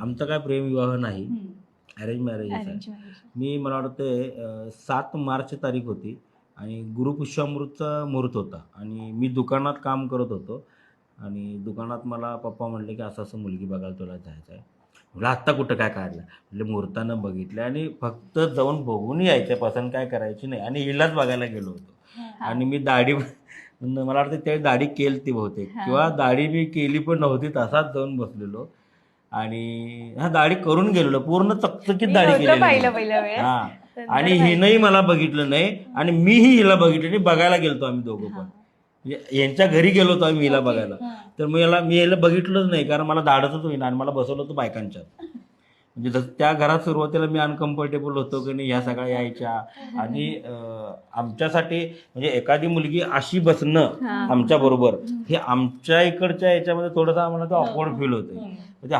आमचा काय प्रेमविवाह नाही, अरेंज मॅरेज आहे. Arrange marriage. मी मला वाटतं 7 मार्च तारीख होती आणि गुरुपुष्यामृतचा मुहूर्त होता आणि मी दुकानात काम करत होतो आणि दुकानात मला पप्पा म्हटले की असं असं मुलगी बघायला तुला जायचं आहे. म्हटलं आत्ता कुठं काय काढलं, म्हणजे मुहूर्तानं बघितलं आणि फक्त जाऊन बघून यायचं, पसंत काय करायची नाही आणि हिलाच बघायला गेलो होतो. आणि मी दाढी मला वाटतं त्यावेळी दाढी केली ती बहुतेक किंवा दाढी मी केली पण नव्हती, तसाच जाऊन बसलेलो आणि दाढी करून गेलेलो, पूर्ण चकचकीत दाढी केलेली. पहिल्या वेळेस. हा, आणि हिनंही मला बघितलं नाही आणि मीही हिला बघितलं नाही. बघायला गेलतो आम्ही दोघं पण, म्हणजे यांच्या घरी गेलो होतो आम्ही हिला बघायला. तर मी याला बघितलंच नाही कारण मला धाडतच होईना आणि मला बसवलं होतं बायकांच्यात. म्हणजे जसं त्या घरात सुरुवातीला मी अनकम्फर्टेबल होतो की नाही, ह्या सगळ्या यायच्या आणि आमच्यासाठी म्हणजे एखादी मुलगी अशी बसणं आमच्या बरोबर हे आमच्या इकडच्या याच्यामध्ये थोडंसं आम्हाला ऑकवर्ड फील होतं. म्हणजे